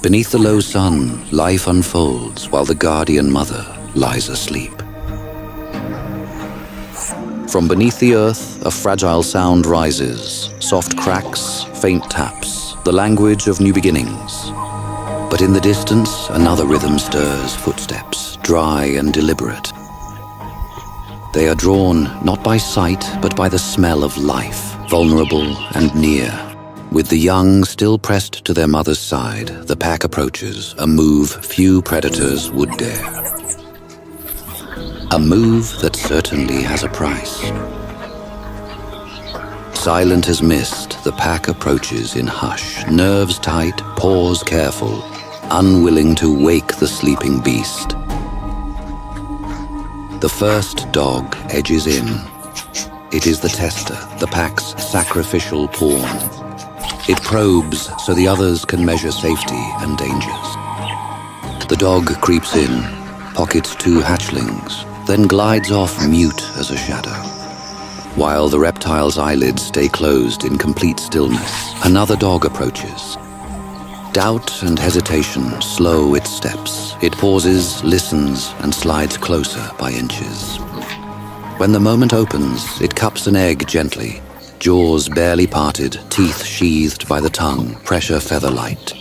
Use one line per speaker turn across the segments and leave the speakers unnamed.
Beneath the low sun, life unfolds while the guardian mother lies asleep. From beneath the earth, a fragile sound rises, soft cracks, faint taps, the language of new beginnings. But in the distance, another rhythm stirs footsteps, dry and deliberate. They are drawn not by sight, but by the smell of life, vulnerable and near. With the young still pressed to their mother's side, the pack approaches, a move few predators would dare. A move that certainly has a price. Silent as mist, the pack approaches in hush, nerves tight, paws careful, unwilling to wake the sleeping beast. The first dog edges in. It is the tester, the pack's sacrificial pawn. It probes so the others can measure safety and dangers. The dog creeps in, pockets 2 hatchlings, then glides off mute as a shadow. While the reptile's eyelids stay closed in complete stillness, another dog approaches. Doubt and hesitation slow its steps. It pauses, listens, and slides closer by inches. When the moment opens, it cups an egg gently, jaws barely parted, teeth sheathed by the tongue, pressure feather light.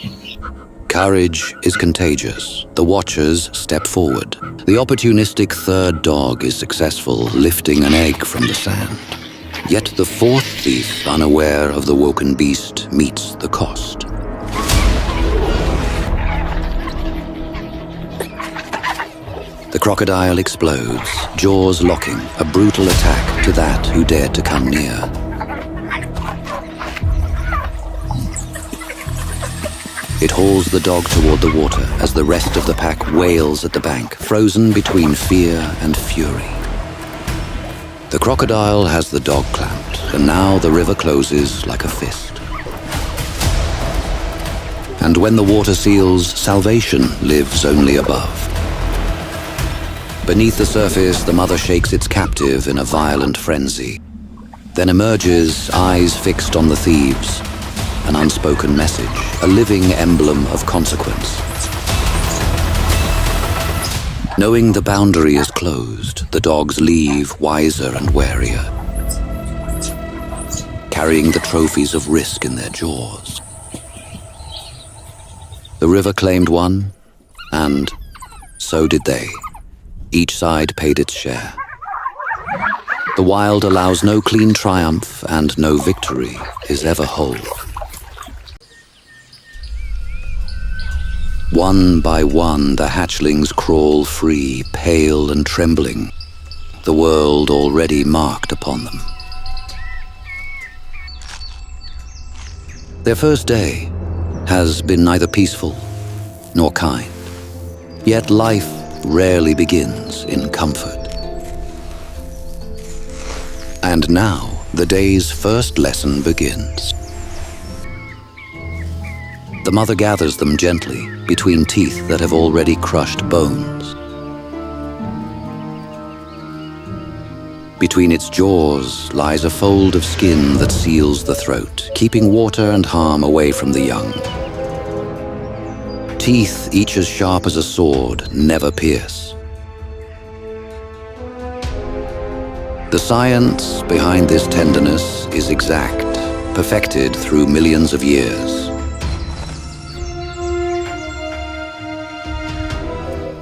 Courage is contagious. The watchers step forward. The opportunistic third dog is successful, lifting an egg from the sand. Yet the fourth thief, unaware of the woken beast, meets the cost. The crocodile explodes, jaws locking, a brutal attack to that who dared to come near. It hauls the dog toward the water as the rest of the pack wails at the bank, frozen between fear and fury. The crocodile has the dog clamped, and now the river closes like a fist. And when the water seals, salvation lives only above. Beneath the surface, the mother shakes its captive in a violent frenzy, then emerges, eyes fixed on the thieves. An unspoken message, a living emblem of consequence. Knowing the boundary is closed, the dogs leave wiser and warier, carrying the trophies of risk in their jaws. The river claimed one, and so did they. Each side paid its share. The wild allows no clean triumph, and no victory is ever whole. One by one, the hatchlings crawl free, pale and trembling, the world already marked upon them. Their first day has been neither peaceful nor kind, yet life rarely begins in comfort. And now, the day's first lesson begins. The mother gathers them gently between teeth that have already crushed bones. Between its jaws lies a fold of skin that seals the throat, keeping water and harm away from the young. Teeth, each as sharp as a sword, never pierce. The science behind this tenderness is exact, perfected through millions of years.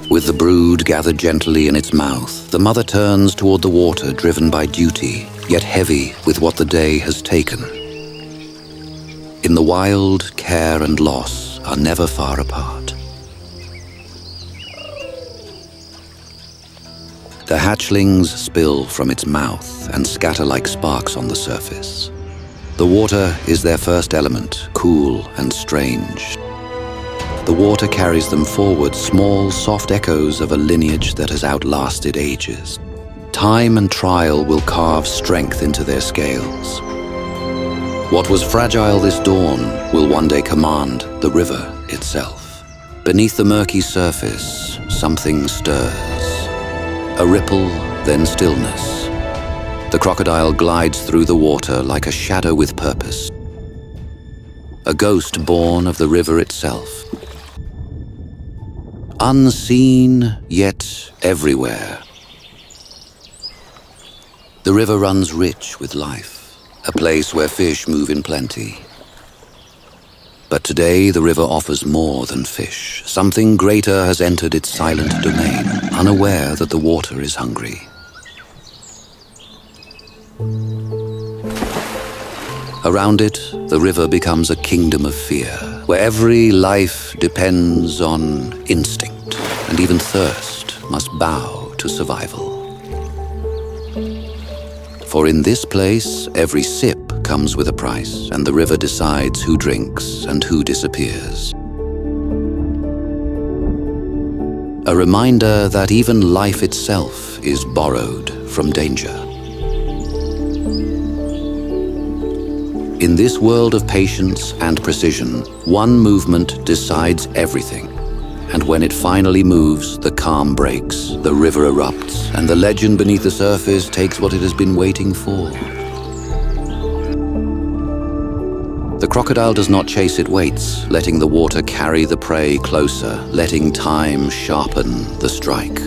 With the brood gathered gently in its mouth, the mother turns toward the water, driven by duty, yet heavy with what the day has taken. In the wild, care and loss are never far apart. The hatchlings spill from its mouth and scatter like sparks on the surface. The water is their first element, cool and strange. The water carries them forward, small, soft echoes of a lineage that has outlasted ages. Time and trial will carve strength into their scales. What was fragile this dawn will one day command the river itself. Beneath the murky surface, something stirs. A ripple, then stillness. The crocodile glides through the water like a shadow with purpose. A ghost born of the river itself. unseen yet everywhere. The river runs rich with life, a place where fish move in plenty. But today the river offers more than fish. Something greater has entered its silent domain, unaware that the water is hungry. Around it, the river becomes a kingdom of fear, where every life depends on instinct, and even thirst must bow to survival. For in this place, every sip comes with a price, and the river decides who drinks and who disappears. A reminder that even life itself is borrowed from danger. In this world of patience and precision, one movement decides everything. And when it finally moves, the calm breaks, the river erupts, and the legend beneath the surface takes what it has been waiting for. The crocodile does not chase, it waits, letting the water carry the prey closer, letting time sharpen the strike.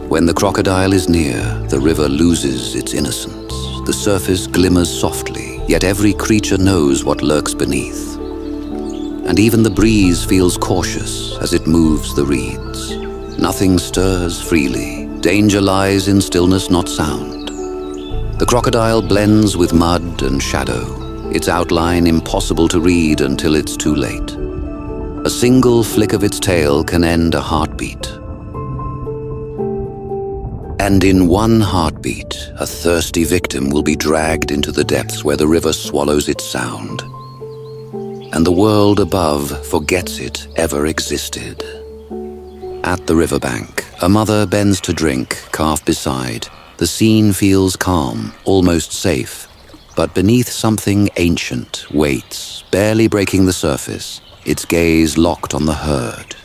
When the crocodile is near, the river loses its innocence. The surface glimmers softly, yet every creature knows what lurks beneath. And even the breeze feels cautious as it moves the reeds. Nothing stirs freely. Danger lies in stillness, not sound. The crocodile blends with mud and shadow, its outline impossible to read until it's too late. A single flick of its tail can end a heartbeat. And in one heartbeat, a thirsty victim will be dragged into the depths where the river swallows its sound. And the world above forgets it ever existed. At the riverbank, a mother bends to drink, calf beside. The scene feels calm, almost safe. But beneath something ancient waits, barely breaking the surface, its gaze locked on the herd.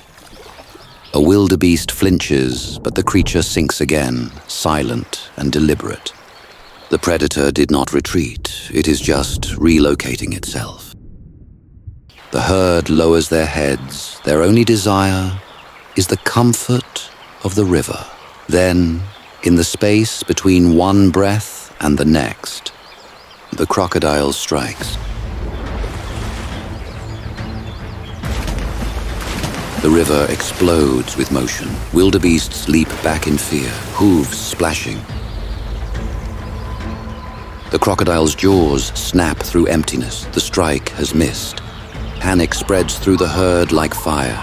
A wildebeest flinches, but the creature sinks again, silent and deliberate. The predator did not retreat, it is just relocating itself. The herd lowers their heads, their only desire is the comfort of the river. Then, in the space between one breath and the next, the crocodile strikes. The river explodes with motion. Wildebeests leap back in fear, hooves splashing. The crocodile's jaws snap through emptiness. The strike has missed. Panic spreads through the herd like fire.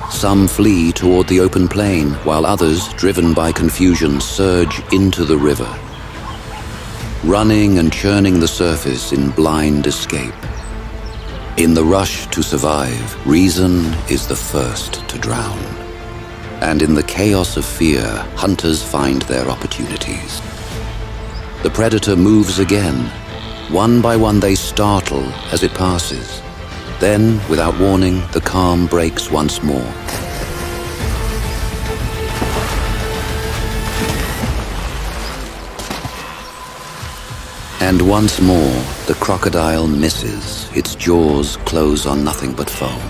Some flee toward the open plain, while others, driven by confusion, surge into the river, running and churning the surface in blind escape. In the rush to survive, reason is the first to drown. And in the chaos of fear, hunters find their opportunities. The predator moves again. One by one they startle as it passes. Then, without warning, the calm breaks once more. And once more, the crocodile misses. Its jaws close on nothing but foam.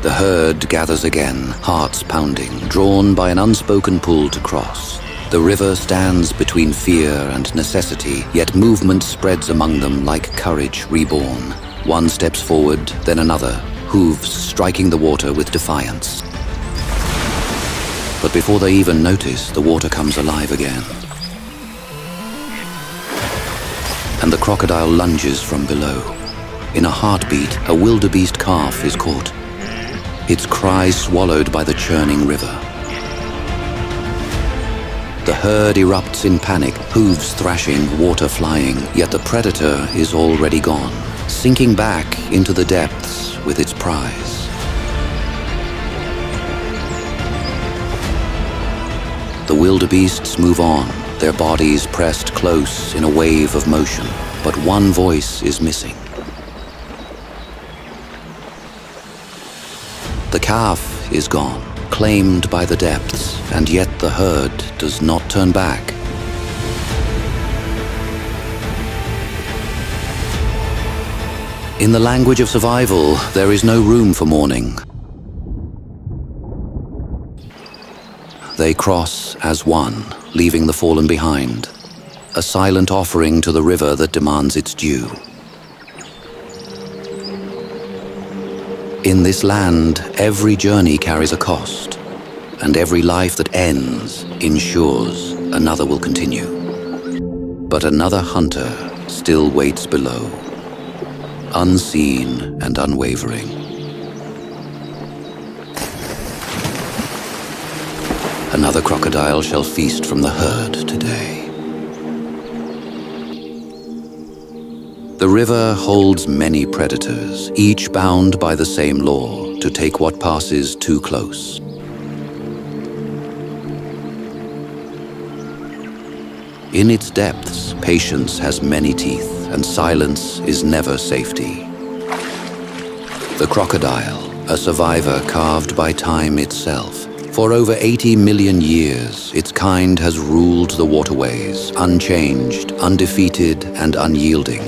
The herd gathers again, hearts pounding, drawn by an unspoken pull to cross. The river stands between fear and necessity, yet movement spreads among them like courage reborn. One steps forward, then another, hooves striking the water with defiance. But before they even notice, the water comes alive again. And the crocodile lunges from below. In a heartbeat, a wildebeest calf is caught, its cry swallowed by the churning river. The herd erupts in panic, hooves thrashing, water flying, yet the predator is already gone, sinking back into the depths with its prize. The wildebeests move on, their bodies pressed close in a wave of motion, but one voice is missing. The calf is gone, claimed by the depths, and yet the herd does not turn back. In the language of survival, there is no room for mourning. They cross as one, leaving the fallen behind, a silent offering to the river that demands its due. In this land, every journey carries a cost, and every life that ends ensures another will continue. But another hunter still waits below, unseen and unwavering. Another crocodile shall feast from the herd today. The river holds many predators, each bound by the same law to take what passes too close. In its depths, patience has many teeth, and silence is never safety. The crocodile, a survivor carved by time itself. For over 80 million years, its kind has ruled the waterways, unchanged, undefeated, and unyielding.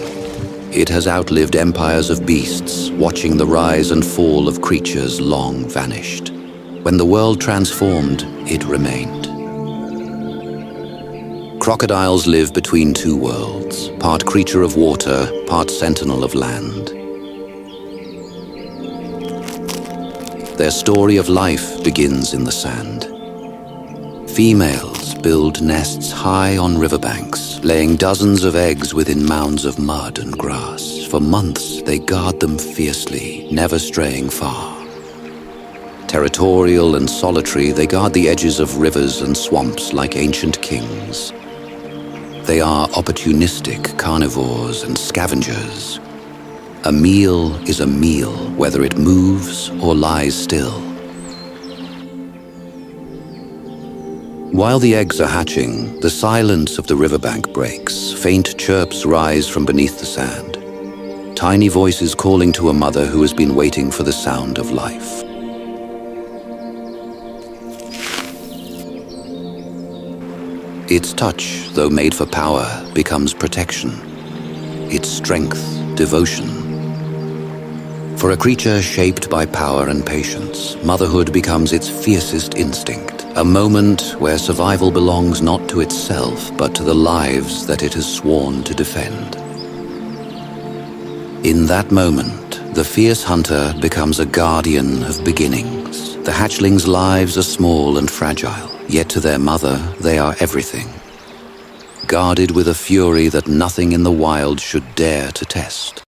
It has outlived empires of beasts, watching the rise and fall of creatures long vanished. When the world transformed, it remained. Crocodiles live between two worlds, part creature of water, part sentinel of land. Their story of life begins in the sand. Females build nests high on riverbanks, laying dozens of eggs within mounds of mud and grass. For months, they guard them fiercely, never straying far. Territorial and solitary, they guard the edges of rivers and swamps like ancient kings. They are opportunistic carnivores and scavengers. A meal is a meal, whether it moves or lies still. While the eggs are hatching, the silence of the riverbank breaks. Faint chirps rise from beneath the sand. Tiny voices calling to a mother who has been waiting for the sound of life. Its touch, though made for power, becomes protection. Its strength, devotion. For a creature shaped by power and patience, motherhood becomes its fiercest instinct, a moment where survival belongs not to itself, but to the lives that it has sworn to defend. In that moment, the fierce hunter becomes a guardian of beginnings. The hatchlings' lives are small and fragile, yet to their mother they are everything. Guarded with a fury that nothing in the wild should dare to test.